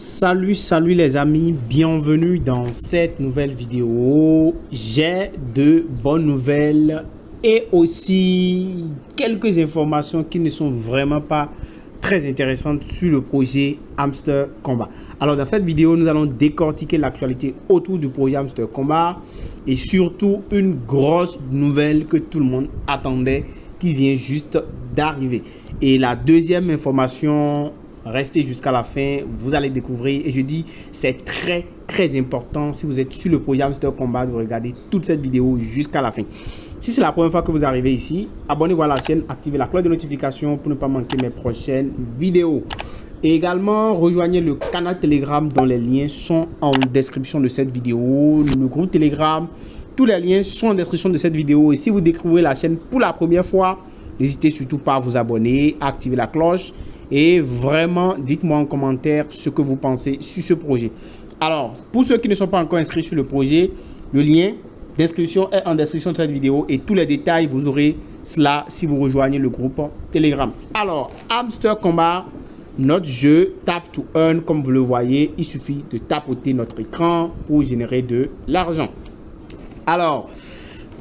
Salut les amis, bienvenue dans cette nouvelle vidéo. J'ai de bonnes nouvelles et aussi quelques informations qui ne sont vraiment pas très intéressantes sur le projet Hamster Combat. Alors dans cette vidéo, nous allons décortiquer l'actualité autour du projet Hamster Combat et surtout une grosse nouvelle que tout le monde attendait qui vient juste d'arriver. Et la deuxième information, restez jusqu'à la fin, vous allez découvrir, et je dis c'est très important si vous êtes sur le projet Hamster Combat de regarder toute cette vidéo jusqu'à la fin. Si c'est la première fois que vous arrivez ici, abonnez-vous à la chaîne, activez la cloche de notification pour ne pas manquer mes prochaines vidéos. Et également, rejoignez le canal Telegram dont les liens sont en description de cette vidéo. Le groupe Telegram, tous les liens sont en description de cette vidéo. Et si vous découvrez la chaîne pour la première fois, n'hésitez surtout pas à vous abonner, à activer la cloche. Et vraiment, dites-moi en commentaire ce que vous pensez sur ce projet. Alors, pour ceux qui ne sont pas encore inscrits sur le projet, le lien d'inscription est en description de cette vidéo et tous les détails, vous aurez cela si vous rejoignez le groupe Telegram. Alors, Hamster Combat, notre jeu Tap to Earn, comme vous le voyez, il suffit de tapoter notre écran pour générer de l'argent. Alors,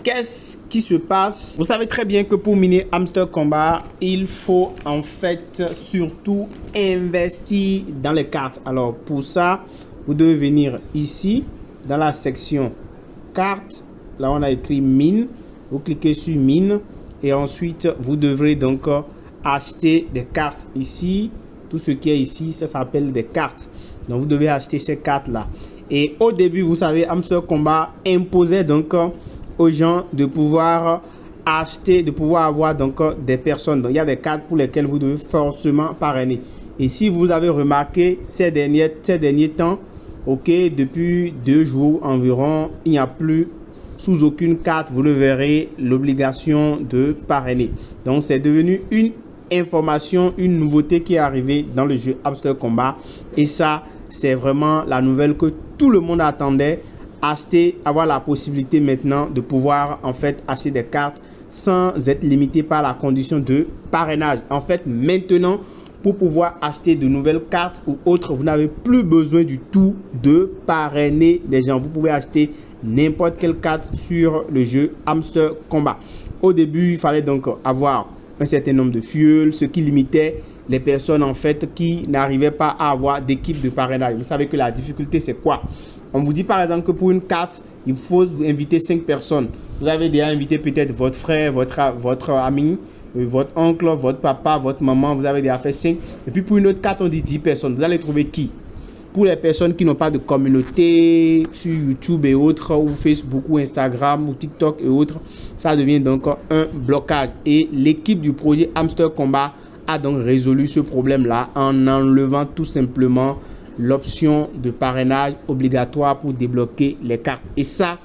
qu'est-ce qui se passe? Vous savez très bien que pour miner Hamster Combat, il faut en fait surtout investir dans les cartes. Alors pour ça, vous devez venir ici dans la section cartes. Là, on a écrit mine. Vous cliquez sur mine et ensuite vous devrez donc acheter des cartes ici. Tout ce qui est ici, ça s'appelle des cartes. Donc vous devez acheter ces cartes là. Et au début, vous savez, Hamster Combat imposait donc aux gens de pouvoir acheter, de pouvoir avoir donc des personnes. Donc il y a des cartes pour lesquelles vous devez forcément parrainer. Et si vous avez remarqué ces derniers temps, ok, depuis 2 jours environ, il n'y a plus sous aucune carte, vous le verrez, l'obligation de parrainer. Donc c'est devenu une information, une nouveauté qui est arrivée dans le jeu Hamster Combat. Et ça, c'est vraiment la nouvelle que tout le monde attendait. Acheter, avoir la possibilité maintenant de pouvoir en fait acheter des cartes sans être limité par la condition de parrainage. En fait, maintenant, pour pouvoir acheter de nouvelles cartes ou autres, vous n'avez plus besoin du tout de parrainer des gens. Vous pouvez acheter n'importe quelle carte sur le jeu Hamster Combat. Au début, il fallait donc avoir un certain nombre de fuels, ce qui limitait les personnes en fait qui n'arrivaient pas à avoir d'équipe de parrainage. Vous savez que la difficulté, c'est quoi? On vous dit par exemple que pour une carte, il faut vous inviter 5 personnes. Vous avez déjà invité peut-être votre frère, votre ami, votre oncle, votre papa, votre maman. Vous avez déjà fait 5. Et puis pour une autre carte, on dit 10 personnes. Vous allez trouver qui? Pour les personnes qui n'ont pas de communauté sur YouTube et autres, ou Facebook, ou Instagram, ou TikTok et autres, ça devient donc un blocage. Et l'équipe du projet Hamster Combat a donc résolu ce problème-là en enlevant tout simplement l'option de parrainage obligatoire pour débloquer les cartes. Et ça,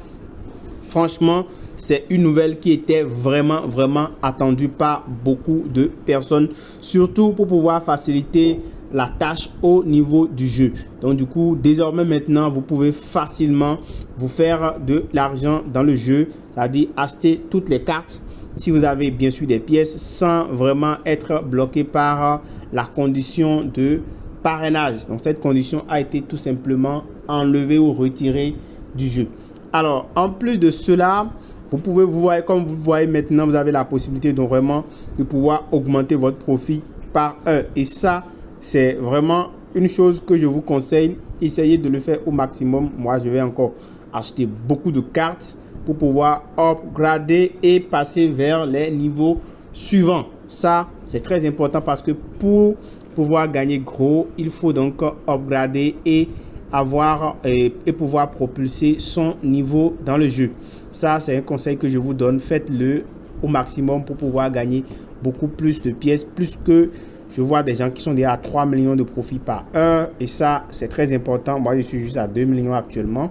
franchement, c'est une nouvelle qui était vraiment attendue par beaucoup de personnes, surtout pour pouvoir faciliter la tâche au niveau du jeu. Donc du coup, désormais maintenant, vous pouvez facilement vous faire de l'argent dans le jeu, c'est-à-dire acheter toutes les cartes si vous avez bien sûr des pièces sans vraiment être bloqué par la condition de parrainage. Donc cette condition a été tout simplement enlevée ou retirée du jeu. Alors en plus de cela, vous pouvez vous voir, comme vous voyez maintenant, vous avez la possibilité de vraiment de pouvoir augmenter votre profit par heure. Et ça, c'est vraiment une chose que je vous conseille. Essayez de le faire au maximum. Moi, je vais encore acheter beaucoup de cartes pour pouvoir upgrader et passer vers les niveaux suivants. Ça, c'est très important parce que pour pouvoir gagner gros, il faut donc upgrader et avoir et pouvoir propulser son niveau dans le jeu. Ça, c'est un conseil que je vous donne. Faites-le au maximum pour pouvoir gagner beaucoup plus de pièces, plus que je vois des gens qui sont déjà à 3 millions de profits par heure. Et ça, c'est très important. Moi, je suis juste à 2 millions actuellement.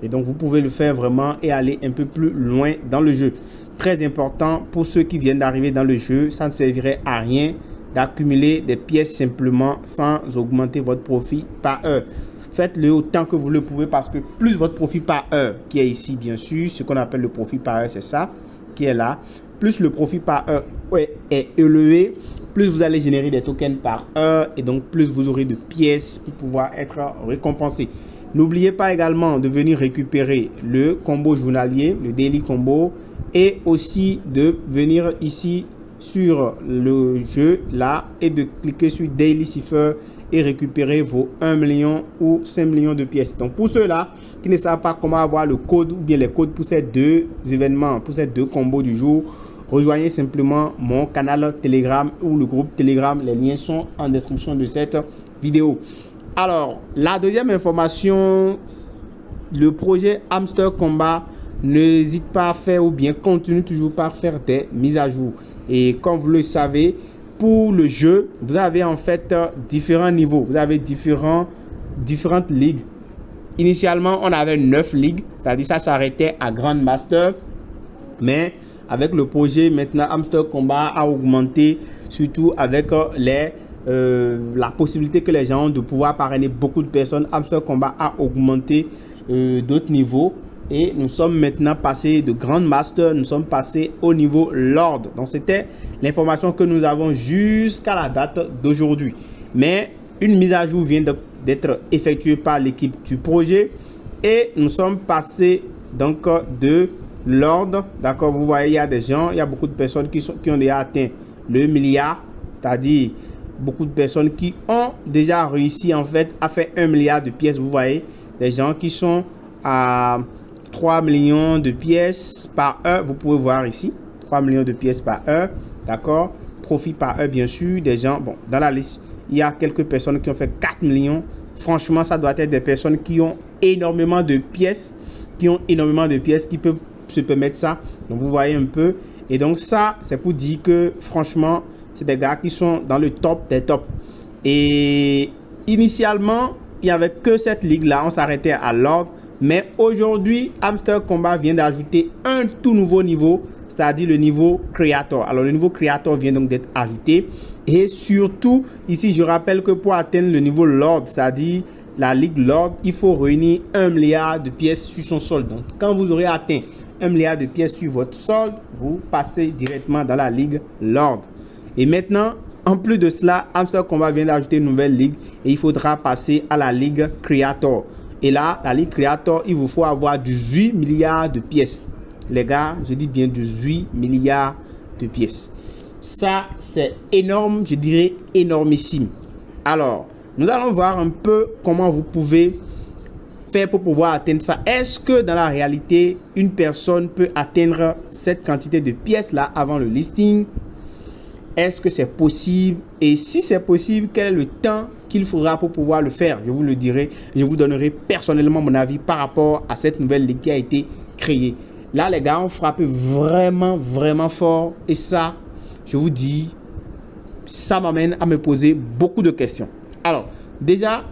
Et donc, vous pouvez le faire vraiment et aller un peu plus loin dans le jeu. Très important pour ceux qui viennent d'arriver dans le jeu. Ça ne servirait à rien d'accumuler des pièces simplement sans augmenter votre profit par heure. Faites-le autant que vous le pouvez parce que plus votre profit par heure, qui est ici bien sûr, ce qu'on appelle le profit par heure, c'est ça qui est là, plus le profit par heure est élevé, plus vous allez générer des tokens par heure et donc plus vous aurez de pièces pour pouvoir être récompensé. N'oubliez pas également de venir récupérer le combo journalier, le daily combo, et aussi de venir ici sur le jeu là et de cliquer sur Daily Cipher et récupérer vos 1 million ou 5 millions de pièces. Donc pour ceux-là qui ne savent pas comment avoir le code ou bien les codes pour ces deux événements, pour ces deux combos du jour, rejoignez simplement mon canal Telegram ou le groupe Telegram. Les liens sont en description de cette vidéo. Alors, la deuxième information, le projet Hamster Kombat n'hésite pas à faire ou bien continue toujours par faire des mises à jour. Et comme vous le savez, pour le jeu, vous avez en fait différents niveaux. Vous avez différentes ligues. Initialement, on avait 9 ligues, c'est-à-dire ça s'arrêtait à Grandmaster. Mais avec le projet, maintenant, Hamster Kombat a augmenté, surtout avec la possibilité que les gens ont de pouvoir parrainer beaucoup de personnes. Hamster Kombat a augmenté d'autres niveaux et nous sommes maintenant passés de Grandmaster, nous sommes passés au niveau Lord. Donc c'était l'information que nous avons jusqu'à la date d'aujourd'hui. Mais une mise à jour vient d'être effectuée par l'équipe du projet et nous sommes passés donc de Lord. D'accord, vous voyez, il y a des gens, il y a beaucoup de personnes qui ont déjà atteint le milliard, c'est-à-dire beaucoup de personnes qui ont déjà réussi en fait à faire 1 milliard de pièces. Vous voyez, des gens qui sont à 3 millions de pièces par heure. Vous pouvez voir ici, 3 millions de pièces par heure. D'accord, profit par heure, bien sûr. Des gens, bon, dans la liste, il y a quelques personnes qui ont fait 4 millions. Franchement, ça doit être des personnes qui ont énormément de pièces, qui peuvent se permettre ça. Donc, vous voyez un peu. Et donc, ça, c'est pour dire que, franchement, c'est des gars qui sont dans le top des tops. Et initialement, il n'y avait que cette ligue-là. On s'arrêtait à l'ordre. Mais aujourd'hui, Hamster Kombat vient d'ajouter un tout nouveau niveau, c'est-à-dire le niveau Creator. Alors, le niveau Creator vient donc d'être ajouté. Et surtout, ici, je rappelle que pour atteindre le niveau Lord, c'est-à-dire la ligue Lord, il faut réunir 1 milliard de pièces sur son solde. Donc, quand vous aurez atteint 1 milliard de pièces sur votre solde, vous passez directement dans la ligue Lord. Et maintenant, en plus de cela, Hamster Kombat vient d'ajouter une nouvelle ligue et il faudra passer à la ligue Creator. Et là, la ligue Creator, il vous faut avoir 18 milliards de pièces. Les gars, je dis bien 18 milliards de pièces. Ça, c'est énorme, je dirais énormissime. Alors, nous allons voir un peu comment vous pouvez faire pour pouvoir atteindre ça. Est-ce que dans la réalité, une personne peut atteindre cette quantité de pièces-là avant le listing? Est-ce que c'est possible? Et si c'est possible, quel est le temps qu'il faudra pour pouvoir le faire? Je vous le dirai. Je vous donnerai personnellement mon avis par rapport à cette nouvelle ligue qui a été créée. Là, les gars ont frappé vraiment, vraiment fort. Et ça, je vous dis, ça m'amène à me poser beaucoup de questions. Alors, déjà,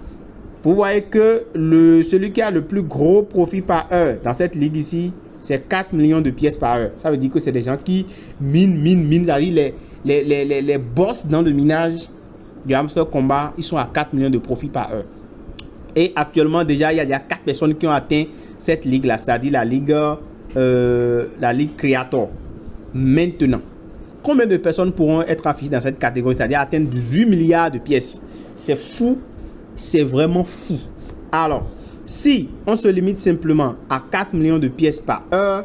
vous voyez que celui qui a le plus gros profit par heure dans cette ligue ici, c'est 4 millions de pièces par heure. Ça veut dire que c'est des gens qui minent. Les boss dans le minage du Hamster Kombat, ils sont à 4 millions de profit par heure. Et actuellement, déjà, il y a 4 personnes qui ont atteint cette ligue-là, c'est-à-dire la ligue Creator. Maintenant, combien de personnes pourront être affichées dans cette catégorie, c'est-à-dire atteindre 18 milliards de pièces? C'est fou, c'est vraiment fou. Alors, si on se limite simplement à 4 millions de pièces par heure,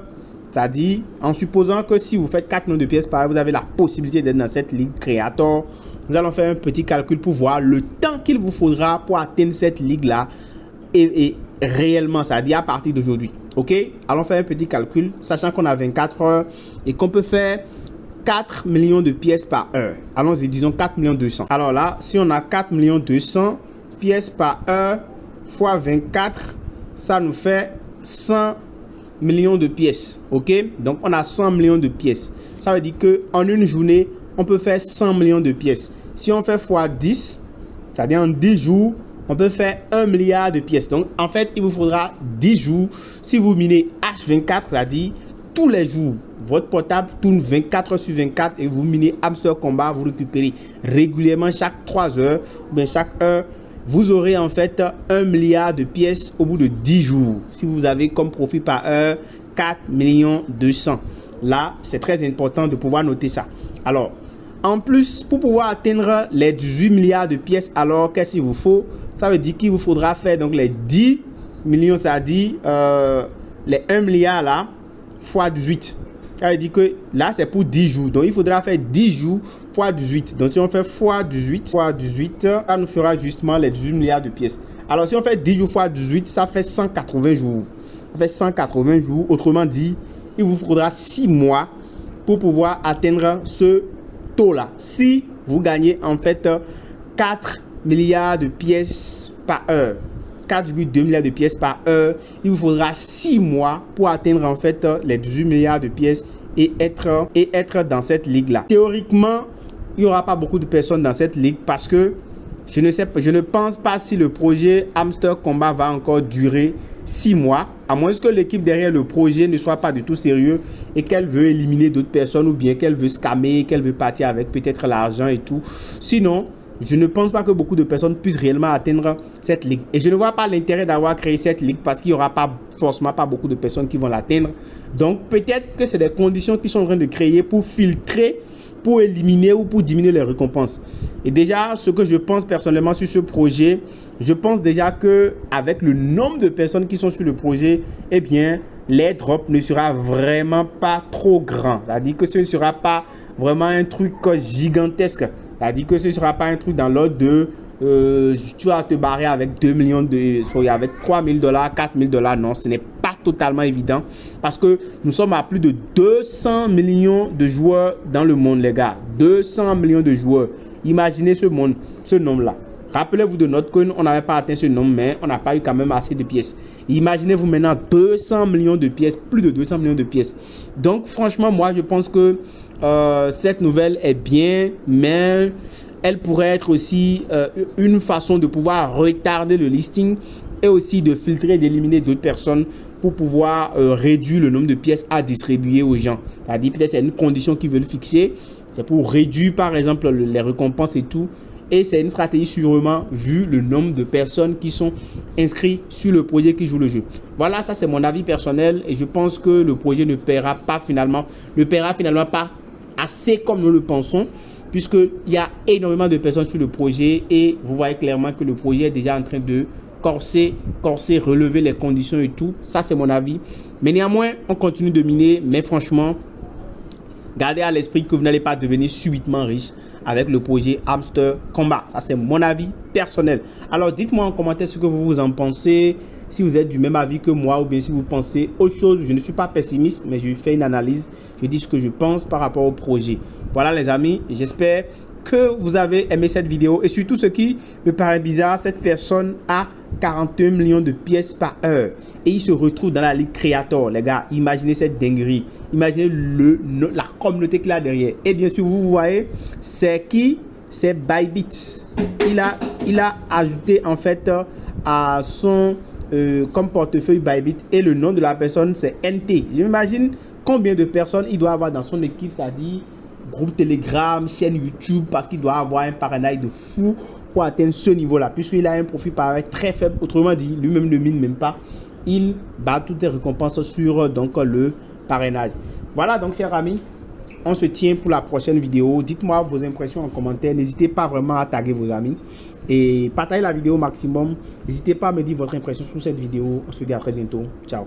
c'est-à-dire en supposant que si vous faites 4 millions de pièces par heure, vous avez la possibilité d'être dans cette ligue Creator. Nous allons faire un petit calcul pour voir le temps qu'il vous faudra pour atteindre cette ligue-là et réellement, c'est-à-dire à partir d'aujourd'hui. Ok? Allons faire un petit calcul, sachant qu'on a 24 heures et qu'on peut faire 4 millions de pièces par heure. Allons-y, disons 4 millions 200. Alors là, si on a 4 millions 200 pièces par heure fois 24, ça nous fait 100 millions de pièces. Ok, donc on a 100 millions de pièces. Ça veut dire que en une journée on peut faire 100 millions de pièces. Si on fait fois 10, c'est-à-dire en 10 jours, on peut faire 1 milliard de pièces. Donc en fait, il vous faudra 10 jours. Si vous minez H24, c'est-à-dire tous les jours, votre portable tourne 24 sur 24 et vous minez Hamster Kombat, vous récupérez régulièrement chaque 3 heures ou bien chaque heure. Vous aurez en fait 1 milliard de pièces au bout de 10 jours. Si vous avez comme profit par heure 4 millions 200. Là, c'est très important de pouvoir noter ça. Alors, En plus, pour pouvoir atteindre les 18 milliards de pièces, alors qu'est-ce qu'il vous faut? Ça veut dire qu'il vous faudra faire donc les 10 millions, c'est-à-dire les 1 milliard là, fois 18. Ça veut dire que là, c'est pour 10 jours. Donc, il faudra faire 10 jours fois 18. Donc, si on fait fois 18, ça nous fera justement les 18 milliards de pièces. Alors, si on fait 10 jours fois 18, ça fait 180 jours. Ça fait 180 jours. Autrement dit, il vous faudra 6 mois pour pouvoir atteindre ce taux-là. Si vous gagnez en fait 4 milliards de pièces par heure, 4,2 milliards de pièces par heure, il vous faudra 6 mois pour atteindre en fait les 18 milliards de pièces et être dans cette ligue-là. Théoriquement, il n'y aura pas beaucoup de personnes dans cette ligue parce que je ne pense pas si le projet Hamster Combat va encore durer 6 mois, à moins que l'équipe derrière le projet ne soit pas du tout sérieux et qu'elle veut éliminer d'autres personnes ou bien qu'elle veut scammer, qu'elle veut partir avec peut-être l'argent et tout. Sinon, je ne pense pas que beaucoup de personnes puissent réellement atteindre cette ligue. Et je ne vois pas l'intérêt d'avoir créé cette ligue parce qu'il n'y aura pas forcément pas beaucoup de personnes qui vont l'atteindre. Donc, peut-être que c'est des conditions qui sont en train de créer pour filtrer, pour éliminer ou pour diminuer les récompenses. Et déjà, ce que je pense personnellement sur ce projet, je pense déjà que avec le nombre de personnes qui sont sur le projet, eh bien, l'airdrop ne sera vraiment pas trop grand. C'est-à-dire que ce ne sera pas vraiment un truc gigantesque. C'est-à-dire que ce ne sera pas un truc dans l'ordre de tu vas te barrer avec 2 millions avec 3 000 $, 4 000 $. Non, ce n'est pas totalement évident parce que nous sommes à plus de 200 millions de joueurs dans le monde, les gars. 200 millions de joueurs. Imaginez ce monde, ce nombre-là. Rappelez-vous de Notcoin, on n'avait pas atteint ce nombre, mais on n'a pas eu quand même assez de pièces. Imaginez-vous maintenant 200 millions de pièces, plus de 200 millions de pièces. Donc, franchement, moi, je pense que cette nouvelle est bien, mais elle pourrait être aussi une façon de pouvoir retarder le listing et aussi de filtrer, d'éliminer d'autres personnes pour pouvoir réduire le nombre de pièces à distribuer aux gens. C'est-à-dire peut-être c'est une condition qu'ils veulent fixer, c'est pour réduire par exemple les récompenses et tout. Et c'est une stratégie sûrement vu le nombre de personnes qui sont inscrites sur le projet qui joue le jeu. Voilà, ça c'est mon avis personnel et je pense que le projet ne paiera finalement pas assez comme nous le pensons, puisqu'il y a énormément de personnes sur le projet et vous voyez clairement que le projet est déjà en train de corser, relever les conditions et tout. Ça c'est mon avis. Mais néanmoins, on continue de miner, mais franchement, gardez à l'esprit que vous n'allez pas devenir subitement riche avec le projet Hamster Combat. Ça, c'est mon avis personnel. Alors, dites-moi en commentaire ce que vous en pensez. Si vous êtes du même avis que moi ou bien si vous pensez autre chose. Je ne suis pas pessimiste, mais je fais une analyse. Je dis ce que je pense par rapport au projet. Voilà les amis, j'espère que vous avez aimé cette vidéo. Et surtout, ce qui me paraît bizarre, cette personne a 41 millions de pièces par heure. Et il se retrouve dans la Ligue Creator. Les gars, imaginez cette dinguerie. Imaginez la communauté qu'il a derrière. Et bien sûr, vous voyez, c'est qui? C'est Bybit. Il a ajouté en fait à son comme portefeuille Bybit. Et le nom de la personne, c'est NT. Je m'imagine combien de personnes il doit avoir dans son équipe. Ça dit groupe Telegram, chaîne YouTube, parce qu'il doit avoir un parrainage de fou pour atteindre ce niveau-là, puisqu'il a un profil pareil très faible. Autrement dit, lui-même ne mine même pas. Il bat toutes les récompenses sur donc le parrainage. Voilà donc, chers amis, on se tient pour la prochaine vidéo. Dites-moi vos impressions en commentaire. N'hésitez pas vraiment à taguer vos amis et partagez la vidéo au maximum. N'hésitez pas à me dire votre impression sur cette vidéo. On se dit à très bientôt. Ciao.